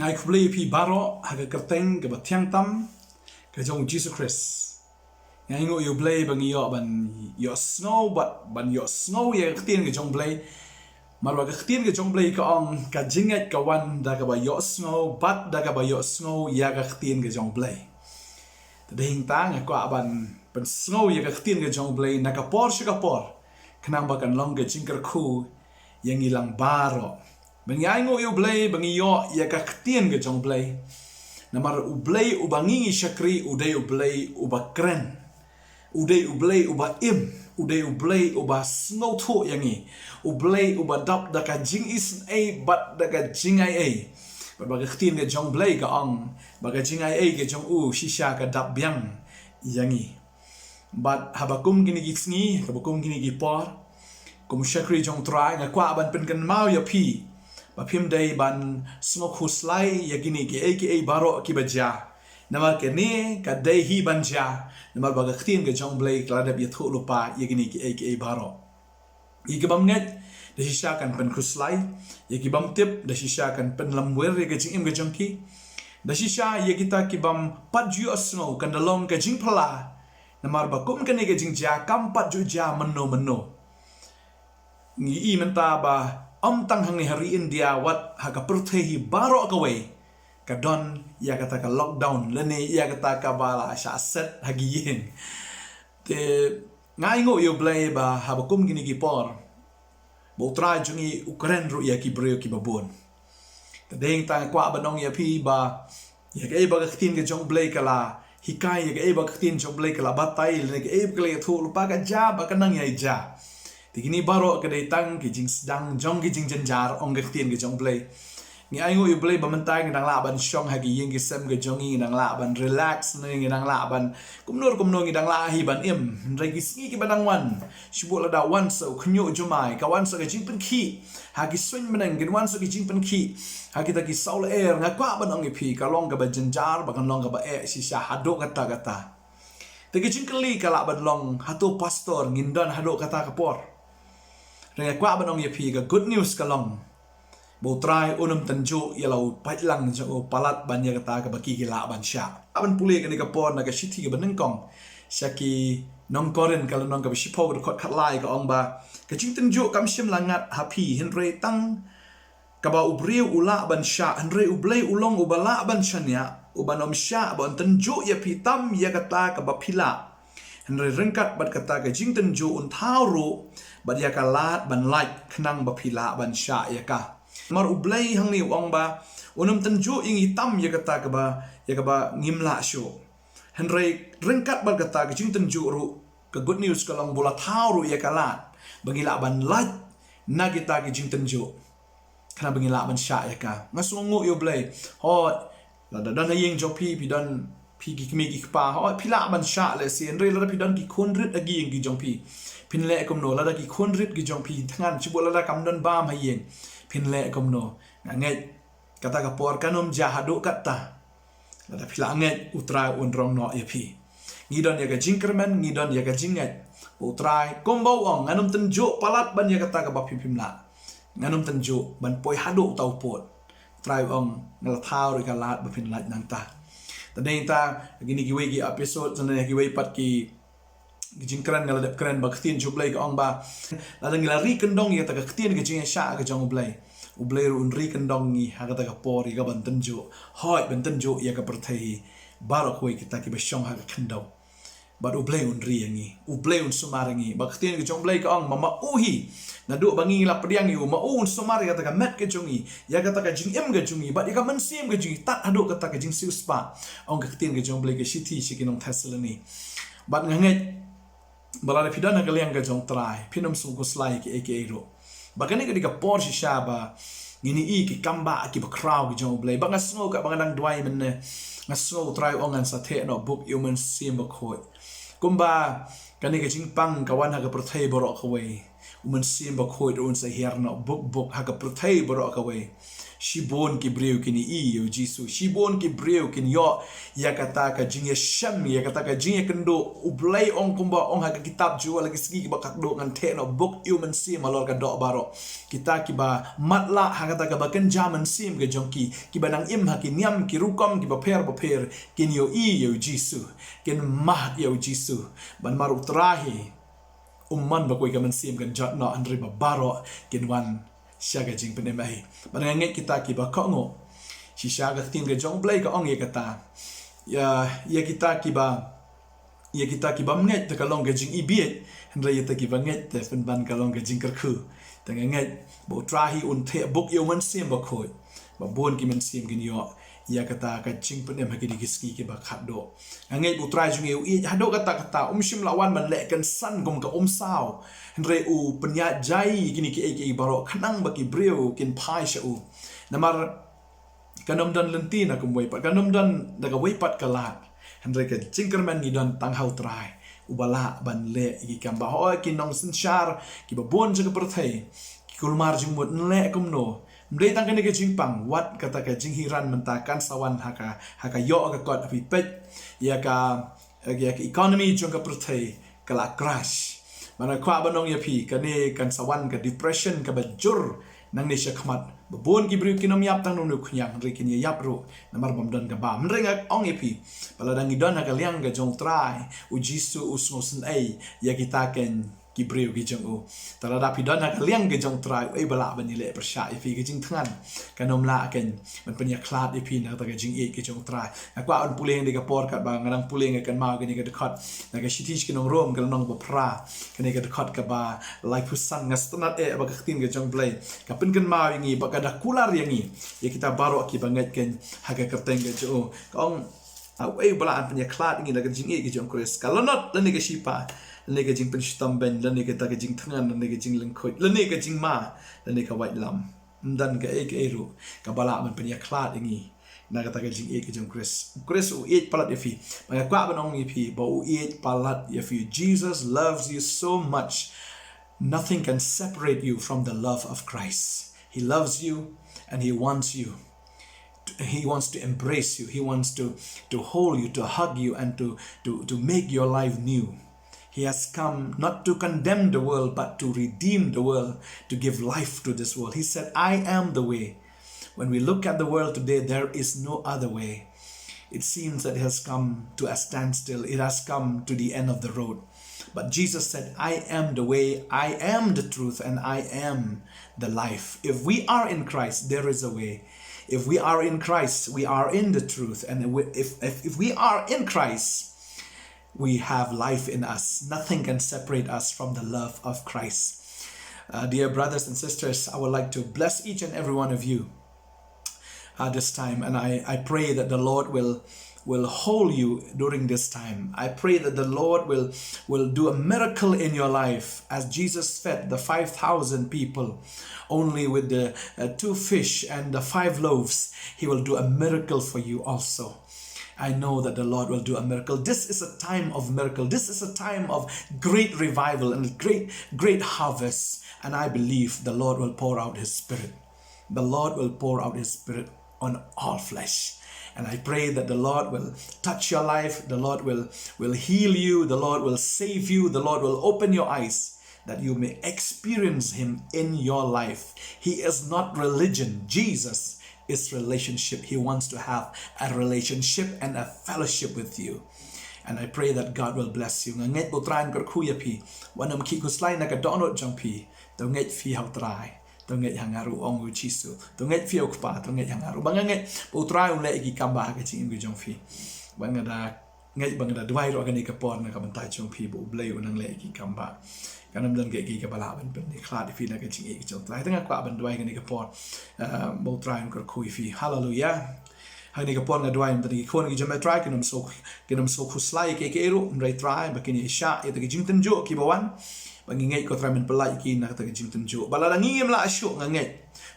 ngai khubli pi baro haga kerteng ke batiang tam ke jong Jesus Christ ngai ngo you blay bang yo ban yo snow ban yo snow ye ktien ke jong blay marwa ke ktien ke jong blay ka ong ka jinget ka wan da ka ba yo snow bat da ka ba yo snow ya ka ktien ke jong blay ding ta ngai kwa ban snow ye ka ktien ke jong blay na ka por shi ka por kanang ba kan long ke jingker khu yang ilang baro bengai ngo you blay bangi yo ya ka ktien ke jong blay namar u blay u bangi shakri u day u blay u bakren u day u blay u ba im u day u blay u ba snow tho yangi u blay u ba dap da ka jing is a bat da ka jing ai a ba ka ktien ke jong blay ka ong ba ka jing ai a ke jong u shisha ka dap byang yangi bat habakum gini gisngi habakum gini gipor kum shakri jong trai nga kwa ban pen kan mau ya pi ba phim day ban smoke huslai ya gini ki aka baro ki baja namal ke ni ka day hi banja namal ba ktien ke jong blay klada bi thu lupa ya gini ki aka baro i ke bam net da shisha kan pen huslai ya ki bam tip da shisha kan pen lamwer ya ke jing im ke jong ki da shisha ya kita ki bam pat ju snow kan dalong ke jing phala namal ba kum kan ni ke jing ja kam pat ju ja meno ni i menta ba tang hang ni hari India wat haka pertehi baro kawe kadon ya kata ka lockdown lene ya kata ka bala sha set hagi yin te ngai ngo yo blay ba habakum gini gipor bo tra jungi Ukraine ru ya ki breo ki babon te deng ta kwa banong ya pi ba ya ke ba ka tin ke jong blay kala hikai ya ke ba ka tin jong blay kala batai lene ke kle thu lupa ka ja ba ka nang ya ja Tigini baro ke datang ke jing sedang jong ke jing jenjar ong ke tien ke jong play. Ni ai ngo you play ba mentai ke dang la ban shong hagi yeng ke sem ke jong ngi dang la ban relax ngi dang la ban kumnur ngi dang la hi ban im rai ki sngi ke badang wan. Shibo la da wan so knyo jumai ka wan so ke jing pen ki. Hagi swing meneng ke wan so ke jing pen ki. Hagi ta ki saul air nga kwa ban ong pi ka long ke ba jenjar ba kan long ke ba si sha hado kata. Tegi jing kali ka la ban long hatu pastor ngindon hado kata kapor. Rengai kwa banong ye pi ka good news ka long bo try unum tanju ya lau pai lang jo palat ban ya kata ka baki ki la ban sha aban pule ka ni ka pon na ka shithi ka baneng kong shaki nong koren ka nong ka shipo ka khat lai ka ong ba ka jing tanju kam shim langat happy henre tang ka ba ubriu ula ban sha henre ublei ulong ubala ban shania ubanom sha ba tanju ya pi tam ya kata ka ba pila henre rengkat bat kata ka jing tanju un thau bad ya ka lat ban like khnang ba phila ban sha ya ka mar ublei hang ni wang ba unum tanju ing hitam ya kata ka ba ngimla sho henry rengkat ba kata ka jing tanju ru ka good news ka long bola thau ru ya ka lat bangila ban like na kita ka jing tanju khana bangila ban sha ya ka ngasungu yo blei ho la dan yeng jo pi dan pi ki mi ki pa ho phila ban sha le si henry la pi dan ki khonrit agi ing ki jong pi pin le kom no la da ki khonrit ki jong pi thangan chibo la da kam don bam ha yen pin le kom no ngai kata ka por kanom jahadu kata la da phila ngai utra un rong no ye pi ngidon ya ka jingkerman ngidon ya ka jingat utrai kombo ong nganom tenjo palat ban ya kata ka ba pim la nganom tenjo ban poi hadu tau pot trai ong ngala thau ri ka lat ba pin lat nang ta tadeng ta gini ki wegi episode sanane ki wei pat ki jingkran ngala dep kran ba khtien jublai ka ong ba la dang la ri kendong ya ta ka khtien ke jing sha ka jong ublai ru un ri kendong ni ha ka ta ka por ga ban tanjo hoi ban tanjo ya ka perthai barok hoi kita ki ba shong ha ka kendong ba ublai un ri yangi ublai un sumar ngi ba khtien ke jong blai ka ong mama uhi na du bangi la priang yu ma un sumar ya ta ka met ke jongi ya ka ta ka jing em ke jongi ba ya ka man sim ke jongi tat adu ka ta ka jing siu spa ong ka khtien ke jong blai ke shithi shikinong thasalani ba nganget balada pidana kalian ka jong try pinum sum ko slai ki aka ro bakane ka dika por shi shaba ngini i ki kamba ki ba crowd ki jong blai ba ngasno ka ba nang dwai men ngasno try ongan sa the no book human sim ba khoi kumba kani ka jing pang ka wan ha ka prothai boro ka we human sim ba khoi un sa her no book ha ka prothai boro ka we Shibon ki breu kini iyo Jisu. Shibon ki breu kini yo. Ya kata ka jing ya syam. Ya kata ka jing ya kendo. Ublay ong kumba ong haga kitab jua lagi segi kiba kakdo ngan te no book yu mensim malor ka dok baro. Kita kiba matla haga kata ka bakenja mensim ke jongki. Kiba nang im haki niam ki rukom kiba per kini yo iyo Jisu. Kin mah yo Jisu. Ban maruk terahi. Umman bakoi ka mensim kan jot no andri baro kin wan. Syaga jing penemahi. Mananganget kita kiba kongo. Si syaga tin ke jong blay ka ong ye kata. Ya kita kiba menget te kalong ke jing ibiet. Hendra ye te kiba nget te penban kalong ke jing kerku. Tanganget bo trahi un te buk yo mensim bakoi. Ba bon ki mensim gin yo. Ya kata ka jing penem haki digiski kiba khado. Anget bu trai jung eu i hado kata shim lawan man lekan san gom ka sao. Hendra u penyat jai gini ki baro kanang baki breu kin pai sha u. Namar kanom dan lentina kum weipat kanom dan daga weipat kalat. Hendra ka jingkerman ni dan tang hau trai. Ubala ban le ki kamba ho ki nong sensyar ki babon jaga perthai. Ki kulmar jung mut le kum no. Mdei tang kene ke jingpang wat kata ke jinghiran mentakan sawan haka yo ka kot api pet ya ka economy jong ka perthai kala crash. Mana kwa banong ya pi kane kan sawan ka depression ka bajur nang ni syakmat babon ki bru kinom yap tang nu khyang ri kin yap ru namar bomdon ka ba mrenga ong ya pi pala dang idon ka liang ka jong trai u Jisu usnosen ai ya kita ken ki breu ki jong u tala da pi don ka liang ke jong trai ai bala ban ni le persha i fi ki jing than kanom la ken man penya klat i pi na ta ka jing e ki jong trai akwa on puleng de ka por ka ba ngang puleng kan ma ke ni ka dekat na ka shitish ki nong rom ka nong ba pra ka ni ka dekat ka ba like pusan ngastanat e ba ka tin ke jong play ka pen kan ma wingi ba ka da kular yangi ya kita baro ki banget ken ha ka kerteng ke jo ka ong ai bala an penya klat ngi na ka jing e ki jong kres kalau not la ni ka shipa lani ka jing penshitam ben lani ka ta ka jing thangan lani ka jing lengkhoi lani ka jing ma lani ka white lam dan ka ru ka bala man penya klat ingi na ka ta ka jing ka jing kres u palat ya fi ma ka banong ya fi ba u palat ya fi. Jesus loves you so much, nothing can separate you from the love of Christ. He loves you and he wants you. He wants to embrace you. He wants to hold you, to hug you, and to make your life new. He has come not to condemn the world, but to redeem the world, to give life to this world. He said, I am the way. When we look at the world today, there is no other way. It seems that it has come to a standstill. It has come to the end of the road. But Jesus said, I am the way, I am the truth, and I am the life. If we are in Christ, there is a way. If we are in Christ, we are in the truth. And if we are in Christ, we have life in us. Nothing can separate us from the love of Christ. Dear brothers and sisters, I would like to bless each and every one of you this time. And I pray that the Lord will hold you during this time. I pray that the Lord will do a miracle in your life as Jesus fed the 5,000 people only with the 2 fish and the 5 loaves. He will do a miracle for you also. I know that the Lord will do a miracle. This is a time of miracle. This is a time of great revival and great harvest. And I believe the Lord will pour out His Spirit. The Lord will pour out His Spirit on all flesh. And I pray that the Lord will touch your life. The Lord will heal you. The Lord will save you. The Lord will open your eyes that you may experience Him in your life. He is not religion. Jesus is relationship. He wants to have a relationship and a fellowship with you. And I pray that God will bless you. Nget bo train kor khuya pi wanam ki kuslai na ka donot jang pi to nget fi hau trai to nget hangaru ong Jisu to nget fi okpa to nget hangaru banganget bo trai un le ki kamba ka ching gu jang fi bangada nget bangada dwai ro ka ni ka por na ka bantai jang pi bo blei unang le ki kamba kanam dan ke ka bala ban pen ni khla di fi na ka ching e ki jang trai tanga kwa ban dwai ka ni ka por bo trai kor khui fi hallelujah. Hai ni ka por nga dwai mtani ki khon ki jam try kinum so khuslai ke ru mrai try bakini sha e ta ki jingten jo ki bawan bangi ngai ko try men pelai ki na ta ki jingten jo bala la ngiem la asyu nga ngai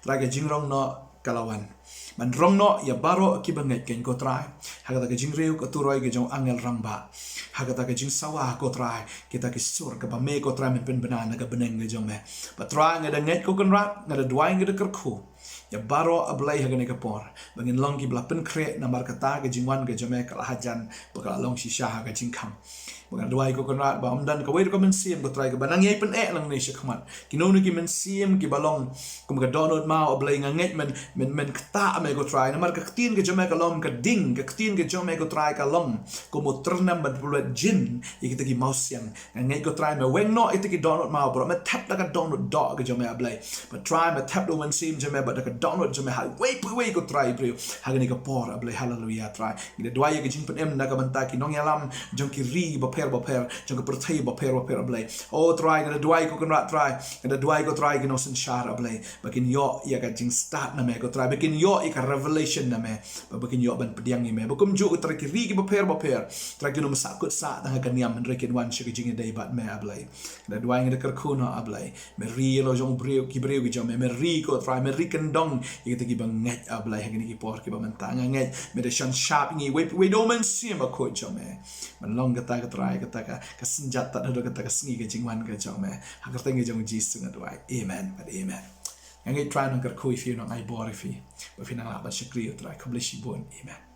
try ka jingrong no kalawan man rong no ya baro ki bangai ken ko try ha ta ki jingreu ko turoi ki jong angel rangba ha ta ki jing sawa ko try kita ki sur ka ba me ko try men pen banana ka beneng ge jong me ba try nga da ngai ko kan rat nga da dwai nga da kar khu ya baro ablay hagani kapor bangin long ki bla pen kre na mar kata ke jingwan ke jame kala hajan bakal long shisha ha ke jingkam bukan dua ko konrat ba amdan ka wei ko men sim ko try ka banang yai pen lang ni shakmat kinonu ki men sim ki balong kum ka donut ma ablay nganget men kata me ko try na mar ka tin ke jame ka lom ka ding ka tin ke jame ko try ka lom ko mo ternam ban bulat jin ikita ki mouse yang ngai ko try me weng no ikita ki donut ma bro me tap la ka donut dog ke jame ablay but try me tap do men sim jame but ka donut jame ha wei ko try bro hagani ka por ablay hallelujah try ida dua ye ke jing pen em na ka banta ki nong yalam jong ki ri baper jong ka perthai baper ablay oh try ka dua ko kan rat try ka dua ko try ki no sen shar ablay bakin yo ya ka jing start na me ko try bakin yo i ka revelation na me bakin yo ban pediang ni me bakum ju try ki ri ki baper try ki no masakut sa tang ka niam rekin wan shi ki jing dai bat me ablay ka dua ngi ka kuno ablay me ri lo jong breu ki jong me ri ko try me ri kan dong ikita ki bang ngat ablay hagani ki por ki ba mentang ngat me de shan sharp ngi we do men sim ba ko jong me man long kata ka try kata ka senjata do kata ka sngi ke jingwan ka jong me hagar teng jong jisu ngadwai amen but amen ngai try nang ka kui fi nang ai bor fi ba fi nang la ba shakri try ko bless you bon amen